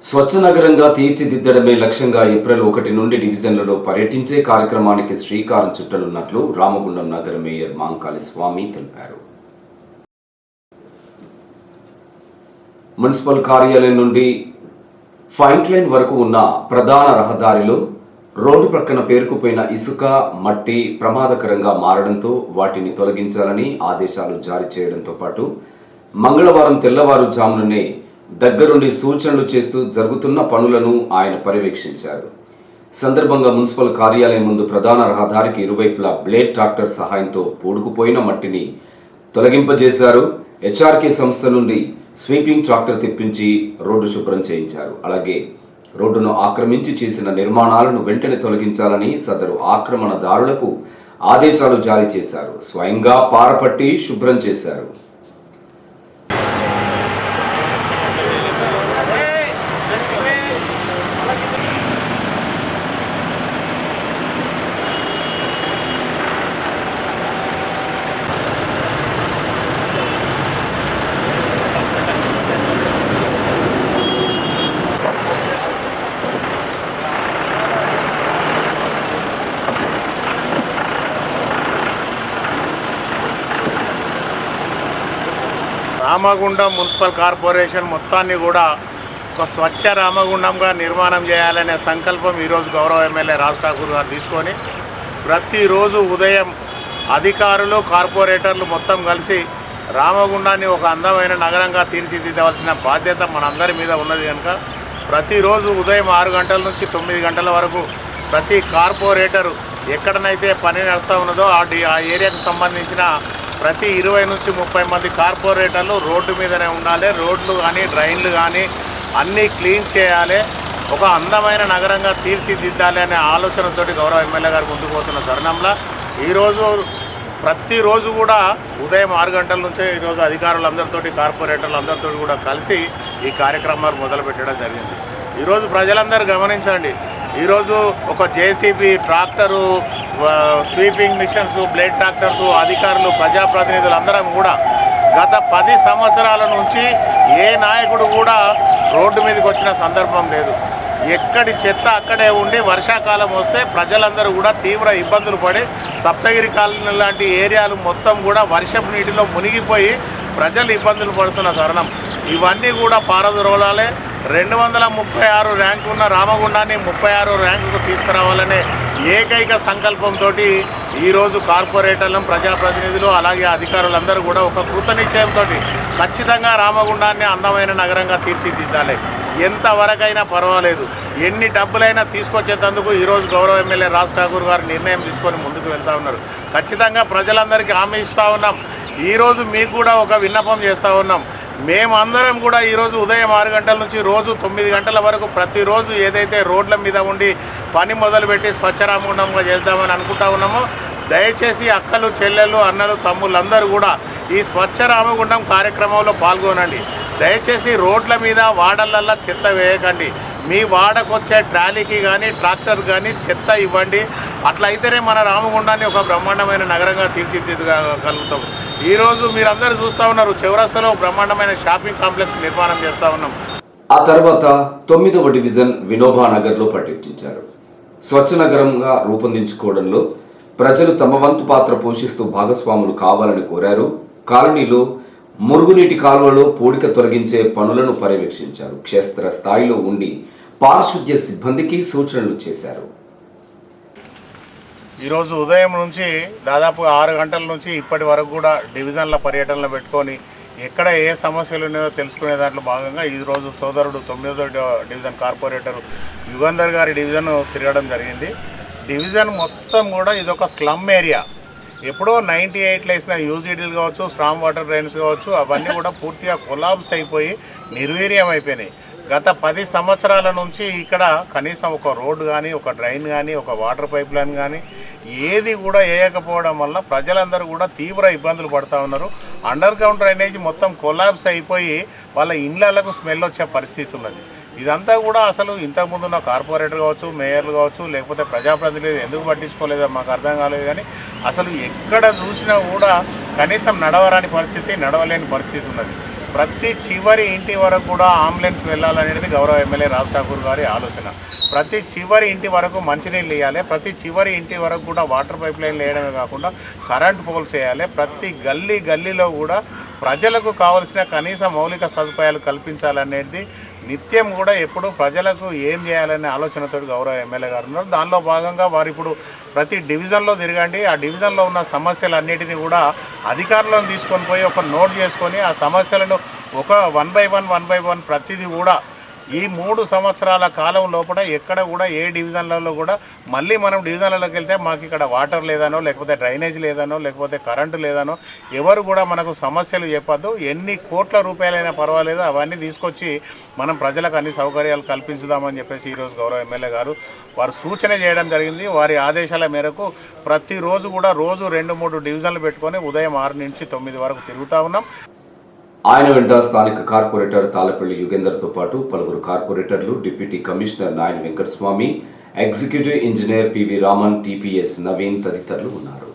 స్వచ్ఛ నగరంగా తీర్చిదిద్దడమే లక్ష్యంగా ఏప్రిల్ 1 నుండి డివిజన్లలో పర్యటించే కార్యక్రమానికి శ్రీకారం చుట్టనున్నట్లు రామగుండం నగర మేయర్ మాంకాళి స్వామి తెలిపారు. మున్సిపల్ కార్యాలయం నుండి ఫైన్ లైన్ వరకు ఉన్న ప్రధాన రహదారిలో రోడ్డు ప్రక్కన పేరుకుపోయిన ఇసుక, మట్టి ప్రమాదకరంగా మారడంతో వాటిని తొలగించాలని ఆదేశాలు జారీ చేయడంతో పాటు మంగళవారం తెల్లవారుజాముననే దగ్గరుండి సూచనలు చేస్తూ జరుగుతున్న పనులను ఆయన పర్యవేక్షించారు. సందర్భంగా మున్సిపల్ కార్యాలయం ముందు ప్రధాన రహదారికి ఇరువైపులా బ్లేడ్ ట్రాక్టర్ సహాయంతో పూడుకుపోయిన మట్టిని తొలగింపజేశారు. హెచ్ఆర్కే సంస్థ నుండి స్వీపింగ్ ట్రాక్టర్ తెప్పించి రోడ్డు శుభ్రం చేయించారు. అలాగే రోడ్డును ఆక్రమించి చేసిన నిర్మాణాలను వెంటనే తొలగించాలని సదరు ఆక్రమణదారులకు ఆదేశాలు జారీ చేశారు. స్వయంగా పారపట్టి శుభ్రం చేశారు. రామగుండం మున్సిపల్ కార్పొరేషన్ మొత్తాన్ని కూడా ఒక స్వచ్ఛ రామగుండంగా నిర్మాణం చేయాలనే సంకల్పం ఈరోజు గౌరవ ఎమ్మెల్యే రాజ్ ఠాకూర్ గారు తీసుకొని ప్రతిరోజు ఉదయం అధికారులు, కార్పొరేటర్లు మొత్తం కలిసి రామగుండాన్ని ఒక అందమైన నగరంగా తీర్చిదిద్దవలసిన బాధ్యత మనందరి మీద ఉన్నది కనుక ప్రతిరోజు ఉదయం 6 గంటల నుంచి 9 గంటల వరకు ప్రతి కార్పొరేటరు ఎక్కడనైతే పని నడుస్తూ ఉన్నదో ఆ ఏరియాకు సంబంధించిన ప్రతి 20 నుంచి 30 మంది కార్పొరేటర్లు రోడ్డు మీదనే ఉండాలి. రోడ్లు కానీ డ్రైన్లు కానీ అన్నీ క్లీన్ చేయాలి, ఒక అందమైన నగరంగా తీర్చిదిద్దాలి అనే ఆలోచనతోటి గౌరవ ఎమ్మెల్యే గారు ముందుకు పోతున్న తరుణంలో ఈరోజు ప్రతిరోజు కూడా ఉదయం 6 గంటల నుంచే ఈరోజు అధికారులందరితోటి, కార్పొరేటర్లందరితో కూడా కలిసి ఈ కార్యక్రమాలు మొదలుపెట్టడం జరిగింది. ఈరోజు ప్రజలందరూ గమనించండి, ఈరోజు ఒక JCB, tractor, sweeping machines, blade tractors, అధికారులు, ప్రజాప్రతినిధులు అందరం కూడా గత 10 సంవత్సరాల నుంచి ఏ నాయకుడు కూడా రోడ్డు మీదకి వచ్చిన సందర్భం లేదు. ఎక్కడి చెత్త అక్కడే ఉండి వర్షాకాలం వస్తే ప్రజలందరూ కూడా తీవ్ర ఇబ్బందులు పడి సప్తగిరి కాలనీ లాంటి ఏరియాలు మొత్తం కూడా వర్షపు నీటిలో మునిగిపోయి ప్రజలు ఇబ్బందులు పడుతున్న తరుణం. ఇవన్నీ కూడా పారదోలాలే. 236 ర్యాంకు ఉన్న రామగుండాన్ని 36 ర్యాంకుకు తీసుకురావాలనే ఏకైక సంకల్పంతో ఈరోజు కార్పొరేటర్లు, ప్రజాప్రతినిధులు అలాగే అధికారులందరూ కూడా ఒక కృతనిశ్చయంతో ఖచ్చితంగా రామగుండాన్ని అందమైన నగరంగా తీర్చిదిద్దాలి. ఎంతవరకైనా పర్వాలేదు, ఎన్ని డబ్బులైనా తీసుకొచ్చేందుకు ఈరోజు గౌరవ ఎమ్మెల్యే రాజ్ ఠాకూర్ గారు నిర్ణయం తీసుకొని ముందుకు వెళ్తూ ఉన్నారు. ఖచ్చితంగా ప్రజలందరికీ హామీ ఇస్తూ ఉన్నాం. ఈరోజు మీకు కూడా ఒక విన్నపం చేస్తూ ఉన్నాం. మేమందరం కూడా ఈరోజు ఉదయం 6 గంటల నుంచి రోజు 9 గంటల వరకు ప్రతిరోజు ఏదైతే రోడ్ల మీద ఉండి పని మొదలుపెట్టి స్వచ్ఛ రామగుండంగా చేద్దామని అనుకుంటా ఉన్నామో, దయచేసి అక్కలు, చెల్లెళ్ళు, అన్నలు, తమ్ముళ్ళందరూ కూడా ఈ స్వచ్ఛ రామగుండం కార్యక్రమంలో పాల్గొనండి. దయచేసి రోడ్ల మీద, వాడలల్లో చెత్త వేయకండి. మీ వాడకొచ్చే ట్రాలీకి కానీ ట్రాక్టర్ కానీ చెత్త ఇవ్వండి. అట్లయితేనే మన రామగుండాన్ని ఒక బ్రహ్మాండమైన నగరంగా తీర్చిదిద్దగలుగుతాం. ఈరోజు మీరందరూ చూస్తూ ఉన్నారు, చౌరస్తాలో బ్రహ్మాండమైన షాపింగ్ కాంప్లెక్స్ నిర్మాణం చేస్తూ ఉన్నాం. ఆ తర్వాత 9వ డివిజన్ వినోబా నగర్లో పర్యటించారు. స్వచ్ఛ నగరంగా రూపొందించుకోవడంలో ప్రజలు తమ వంతు పాత్ర పోషిస్తూ భాగస్వాములు కావాలని కోరారు. కాలనీలో మురుగునీటి కాలువలో పూడిక తొలగించే పనులను పర్యవేక్షించారు. క్షేత్ర స్థాయిలో ఉండి పారిశుద్ధ్య సిబ్బందికి సూచనలు చేశారు. ఈరోజు ఉదయం నుంచి దాదాపు 6 గంటల నుంచి ఇప్పటి వరకు కూడా డివిజన్ల పర్యటనలు పెట్టుకొని ఎక్కడ ఏ సమస్యలు ఉన్నాయో తెలుసుకునే దాంట్లో భాగంగా ఈరోజు సోదరుడు 9వ డివిజన్ కార్పొరేటర్ యుగంధర్ గారి డివిజన్ తిరగడం జరిగింది. డివిజన్ మొత్తం కూడా ఇదొక స్లమ్ ఏరియా. ఎప్పుడో 98లో వేసిన యూజీడీలు కావచ్చు, స్ట్రాంగ్ వాటర్ డ్రైన్స్ కావచ్చు, అవన్నీ కూడా పూర్తిగా కొలాబ్స్ అయిపోయి నిర్వీర్యం అయిపోయినాయి. గత 10 సంవత్సరాల నుంచి ఇక్కడ కనీసం ఒక రోడ్డు కానీ, ఒక డ్రైన్ కానీ, ఒక వాటర్ పైప్ లైన్ కానీ ఏది కూడా వేయకపోవడం వల్ల ప్రజలందరూ కూడా తీవ్ర ఇబ్బందులు పడుతూ ఉన్నారు. అండర్ గ్రౌండ్ డ్రైనేజ్ మొత్తం కొలాబ్స్ అయిపోయి వాళ్ళ ఇండ్లకు స్మెల్ వచ్చే పరిస్థితి ఉన్నది. ఇదంతా కూడా అసలు ఇంతకుముందున్న కార్పొరేటర్ కావచ్చు, మేయర్లు కావచ్చు, లేకపోతే ప్రజాప్రతినిధులు ఎందుకు పట్టించుకోలేదో మాకు అర్థం కాలేదు. కానీ అసలు ఎక్కడ చూసినా కూడా కనీసం నడవలేని పరిస్థితి ఉన్నది. ప్రతి చివరి ఇంటి వరకు కూడా అంబులెన్స్ వెళ్ళాలనేది గౌరవ ఎమ్మెల్యే రాజ్ ఠాకూర్ గారి ఆలోచన. ప్రతి చివరి ఇంటి వరకు మంచినీళ్ళు వేయాలి, ప్రతి చివరి ఇంటి వరకు కూడా వాటర్ పైప్ లైన్లు వేయడమే కాకుండా కరెంట్ పోల్స్ వేయాలి, ప్రతి గల్లీలో కూడా ప్రజలకు కావాల్సిన కనీస మౌలిక సదుపాయాలు కల్పించాలనేది నిత్యం కూడా ఎప్పుడు ప్రజలకు ఏం చేయాలనే ఆలోచనతో గౌరవ ఎమ్మెల్యే గారు ఉన్నారు. దానిలో భాగంగా వారు ఇప్పుడు ప్రతి డివిజన్లో తిరగండి, ఆ డివిజన్లో ఉన్న సమస్యలన్నిటినీ కూడా అధికారులను తీసుకొని పోయి ఒక నోట్ చేసుకొని ఆ సమస్యలను ఒక వన్ బై వన్ ప్రతిదీ కూడా ఈ 3 సంవత్సరాల కాలం లోపల ఎక్కడ కూడా ఏ డివిజన్లలో కూడా మళ్ళీ మనం డివిజన్లలోకి వెళ్తే మాకు ఇక్కడ వాటర్ లేదనో, లేకపోతే డ్రైనేజ్ లేదనో, లేకపోతే కరెంటు లేదనో ఎవరు కూడా మనకు సమస్యలు చెప్పద్దు. ఎన్ని కోట్ల రూపాయలైనా పర్వాలేదు, అవన్నీ తీసుకొచ్చి మనం ప్రజలకు అన్ని సౌకర్యాలు కల్పించుదామని చెప్పేసి ఈరోజు గౌరవ ఎమ్మెల్యే గారు వారు సూచన చేయడం జరిగింది. వారి ఆదేశాల మేరకు ప్రతిరోజు కూడా రోజు 2-3 డివిజన్లు పెట్టుకొని ఉదయం 6 నుంచి 9 వరకు తిరుగుతూ ఉన్నాం. ఆయన వెంట స్థానిక కార్పొరేటర్ తాళపల్లి యుగేందర్తో పాటు పలువురు కార్పొరేటర్లు, deputy commissioner Nayani Venkataswamy, executive engineer PV Raman, TPS Naveen తదితరులు ఉన్నారు.